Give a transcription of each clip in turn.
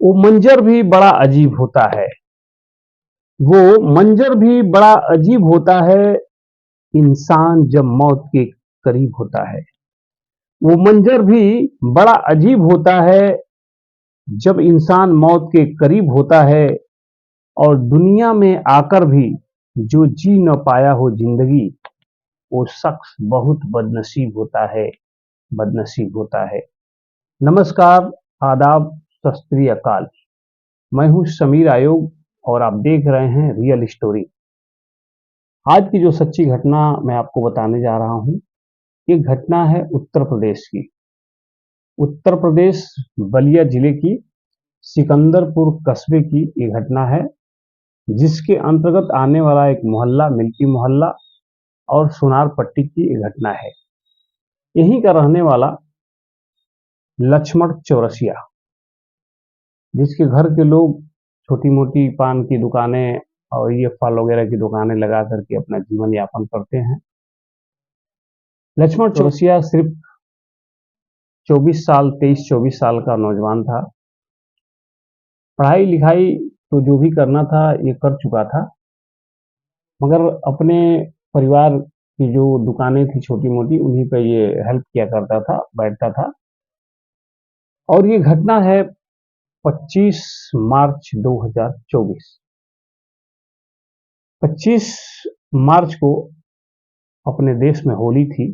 वो मंजर भी बड़ा अजीब होता है। वो मंजर भी बड़ा अजीब होता है, इंसान जब मौत के करीब होता है। वो मंजर भी बड़ा अजीब होता है, जब इंसान मौत के करीब होता है और दुनिया में आकर भी जो जी न पाया हो ज़िंदगी, वो शख्स बहुत बदनसीब होता है, बदनसीब होता है। नमस्कार, आदाब, सत श्री अकाल। मैं हूँ समीर आयोग और आप देख रहे हैं रियल स्टोरी। आज की जो सच्ची घटना मैं आपको बताने जा रहा हूँ, ये घटना है उत्तर प्रदेश की। उत्तर प्रदेश बलिया जिले की सिकंदरपुर कस्बे की ये घटना है, जिसके अंतर्गत आने वाला एक मोहल्ला मिल्की मोहल्ला और सोनार पट्टी की ये घटना है। यहीं का रहने वाला लक्ष्मण चौरसिया, जिसके घर के लोग छोटी मोटी पान की दुकानें और ये फल वगैरह की दुकानें लगा करके अपना जीवन यापन करते हैं। लक्ष्मण चौरसिया सिर्फ 23-24 साल का नौजवान था। पढ़ाई लिखाई तो जो भी करना था ये कर चुका था, मगर अपने परिवार की जो दुकानें थी छोटी मोटी उन्हीं पे ये हेल्प किया करता था, बैठता था। और ये घटना है 25 मार्च 2024। 25 मार्च को अपने देश में होली थी,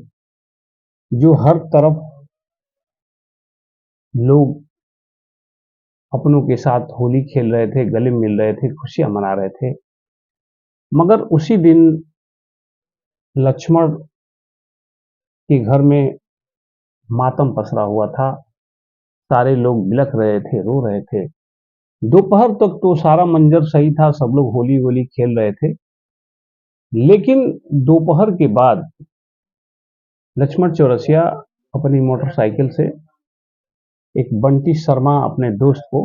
जो हर तरफ लोग अपनों के साथ होली खेल रहे थे, गले मिल रहे थे, खुशियां मना रहे थे। मगर उसी दिन लक्ष्मण के घर में मातम पसरा हुआ था। सारे लोग बिलख रहे थे, रो रहे थे। दोपहर तक तो सारा मंजर सही था, सब लोग होली होली खेल रहे थे। लेकिन दोपहर के बाद लक्ष्मण चौरसिया अपनी मोटरसाइकिल से एक बंटी शर्मा अपने दोस्त को,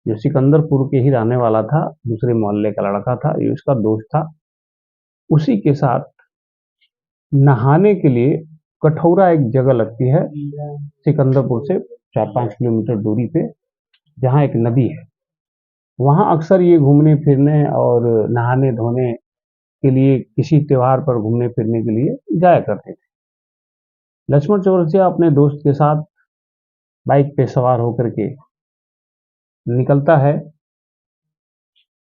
जो सिकंदरपुर के ही रहने वाला था, दूसरे मोहल्ले का लड़का था, ये उसका दोस्त था, उसी के साथ नहाने के लिए कठौरा एक जगह लगती है सिकंदरपुर से 4-5 किलोमीटर दूरी पे, जहाँ एक नदी है। वहाँ अक्सर ये घूमने फिरने और नहाने धोने के लिए, किसी त्योहार पर घूमने फिरने के लिए जाया करते थे। लक्ष्मण चौरसिया अपने दोस्त के साथ बाइक पे सवार होकर के निकलता है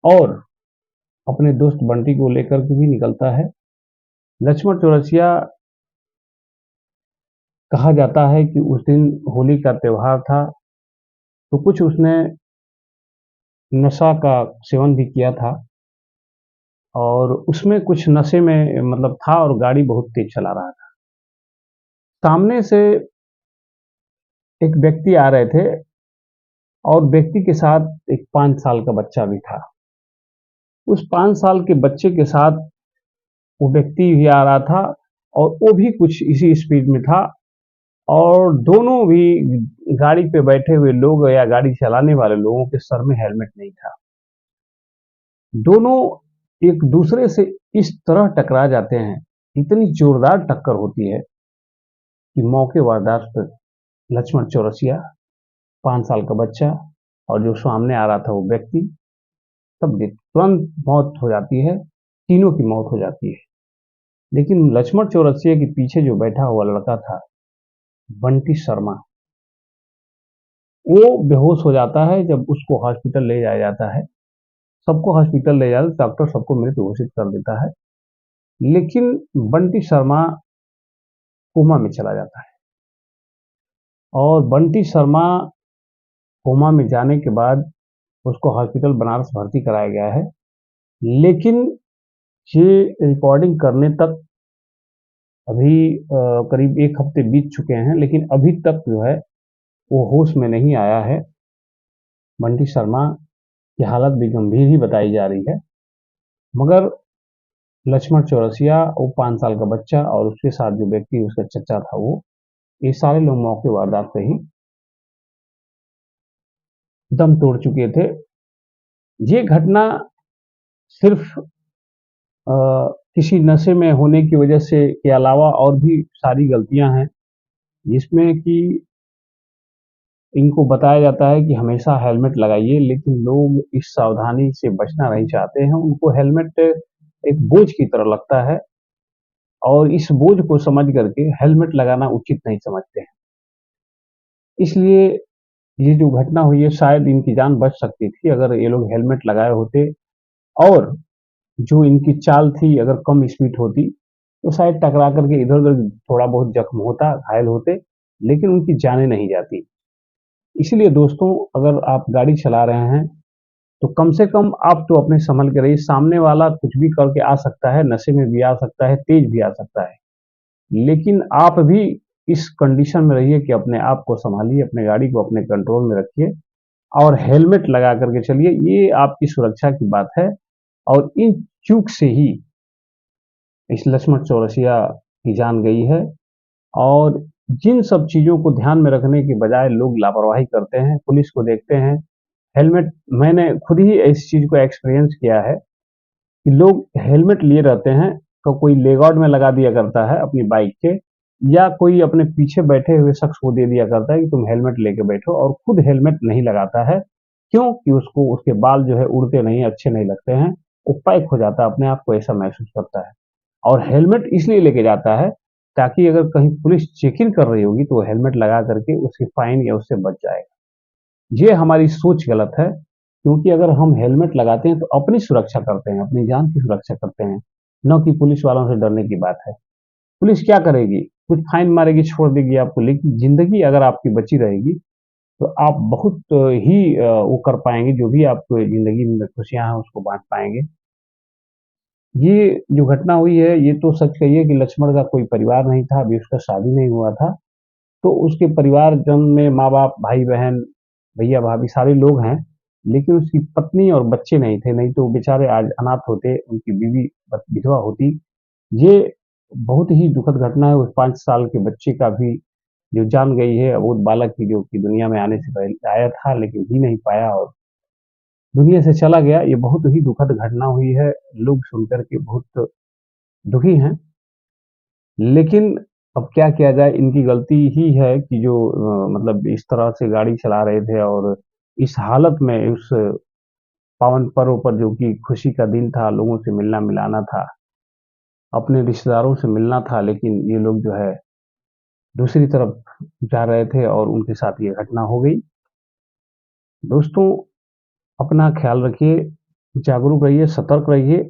और अपने दोस्त बंटी को लेकर के भी निकलता है। लक्ष्मण चौरसिया, कहा जाता है कि उस दिन होली का त्योहार था, तो कुछ उसने नशा का सेवन भी किया था और उसमें कुछ नशे में मतलब था और गाड़ी बहुत तेज चला रहा था। सामने से एक व्यक्ति आ रहे थे और व्यक्ति के साथ एक 5 साल का बच्चा भी था। उस 5 साल के बच्चे के साथ वो व्यक्ति भी आ रहा था और वो भी कुछ इसी स्पीड में था, और दोनों भी गाड़ी पे बैठे हुए लोग या गाड़ी चलाने वाले लोगों के सर में हेलमेट नहीं था। दोनों एक दूसरे से इस तरह टकरा जाते हैं, इतनी जोरदार टक्कर होती है कि मौके वारदात पर लक्ष्मण चौरसिया, 5 साल का बच्चा और जो सामने आ रहा था वो व्यक्ति, सब तुरंत मौत हो जाती है, तीनों की मौत हो जाती है। लेकिन लक्ष्मण चौरसिया के पीछे जो बैठा हुआ लड़का था, बंटी शर्मा, वो बेहोश हो जाता है। जब उसको हॉस्पिटल ले जाया जाता है, सबको हॉस्पिटल ले जाते, डॉक्टर सबको मृत घोषित कर देता है, लेकिन बंटी शर्मा कोमा में चला जाता है। और बंटी शर्मा कोमा में जाने के बाद उसको हॉस्पिटल बनारस भर्ती कराया गया है। लेकिन ये रिकॉर्डिंग करने तक अभी करीब 1 हफ्ते बीत चुके हैं, लेकिन अभी तक जो है वो होश में नहीं आया है। बंटी शर्मा की हालत भी गंभीर ही बताई जा रही है। मगर लक्ष्मण चौरसिया, वो 5 साल का बच्चा और उसके साथ जो व्यक्ति उसका चचा था, वो ये सारे लोग मौके वारदात पे ही दम तोड़ चुके थे। ये घटना सिर्फ किसी नशे में होने की वजह से के अलावा और भी सारी गलतियां हैं, जिसमें कि इनको बताया जाता है कि हमेशा हेलमेट लगाइए, लेकिन लोग इस सावधानी से बचना नहीं चाहते हैं। उनको हेलमेट एक बोझ की तरह लगता है और इस बोझ को समझ करके हेलमेट लगाना उचित नहीं समझते हैं। इसलिए ये जो घटना हुई है शायद इनकी जान बच सकती थी अगर ये लोग हेलमेट लगाए होते और जो इनकी चाल थी अगर कम स्पीड होती, तो शायद टकरा करके इधर-उधर थोड़ा बहुत जख्म होता, घायल होते, लेकिन उनकी जानें नहीं जाती। इसीलिए दोस्तों अगर आप गाड़ी चला रहे हैं, तो कम से कम आप तो अपने संभल के रहिए, सामने वाला कुछ भी करके आ सकता है, नशे में भी आ सकता है, तेज़ भी आ सकता है। लेकिन आप भी इस कंडीशन में रहिए कि अपने आप को सँभालिए, अपने गाड़ी को अपने कंट्रोल में रखिए और हेलमेट लगा कर के चलिए, ये आपकी सुरक्षा की बात है और इन चूक से ही इस लक्ष्मण चौरसिया की जान गई है और जिन सब चीज़ों को ध्यान में रखने के बजाय लोग लापरवाही करते हैं, पुलिस को देखते हैं, हेलमेट मैंने खुद ही इस चीज़ को एक्सपीरियंस किया है कि लोग हेलमेट लिए रहते हैं, तो कोई लेगॉर्ड में लगा दिया करता है अपनी बाइक के या कोई अपने पीछे बैठे हुए शख्स को दे दिया करता है कि तुम हेलमेट लेके बैठो और खुद हेलमेट नहीं लगाता है। क्यों? कि उसको उसके बाल जो है उड़ते नहीं, अच्छे नहीं लगते हैं, वो पैक हो जाता है, अपने आप को ऐसा महसूस करता है। और हेलमेट इसलिए लेके जाता है ताकि अगर कहीं पुलिस चेकिंग कर रही होगी तो वो हेलमेट लगा करके उसकी फाइन या उससे बच जाएगा। ये हमारी सोच गलत है क्योंकि अगर हम हेलमेट लगाते हैं तो अपनी सुरक्षा करते हैं, अपनी जान की सुरक्षा करते हैं, न कि पुलिस वालों से डरने की बात है। पुलिस क्या करेगी? कुछ फाइन मारेगी, छोड़ देगी आपको, लेकिन ज़िंदगी अगर आपकी बची रहेगी तो आप बहुत ही वो कर पाएँगे, जो भी आपको ज़िंदगी में खुशियाँ हैं उसको बाँट पाएँगे। ये जो घटना हुई है, ये तो सच कहिए कि लक्ष्मण का कोई परिवार नहीं था, अभी उसका शादी नहीं हुआ था, तो उसके परिवारजन में माँ-बाप, भाई-बहन, भैया-भाभी सारे लोग हैं, लेकिन उसकी पत्नी और बच्चे नहीं थे, नहीं तो वो बेचारे आज अनाथ होते, उनकी बीवी विधवा होती। ये बहुत ही दुखद घटना है, उस 5 साल के बच्चे का भी जो जान गई है, अबोध बालक की जो कि दुनिया में आने से पहले आया था, लेकिन जी नहीं पाया और दुनिया से चला गया। ये बहुत ही दुखद घटना हुई है, लोग सुनकर के बहुत दुखी हैं। लेकिन अब क्या किया जाए, इनकी गलती ही है कि जो मतलब इस तरह से गाड़ी चला रहे थे और इस हालत में उस पावन पर्व पर जो कि खुशी का दिन था, लोगों से मिलना-मिलाना था, अपने रिश्तेदारों से मिलना था, लेकिन ये लोग जो है दूसरी तरफ जा रहे थे और उनके साथ ये घटना हो गई। दोस्तों अपना ख़्याल रखिए, जागरूक रहिए, सतर्क रहिए।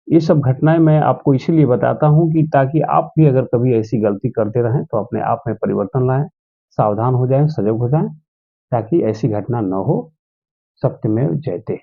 ये सब घटनाएँ मैं आपको इसीलिए बताता हूँ कि ताकि आप भी अगर कभी ऐसी गलती करते रहें, तो अपने आप में परिवर्तन लाएँ, सावधान हो जाएँ, सजग हो जाएँ, ताकि ऐसी घटना न हो। सत्यमेव जयते।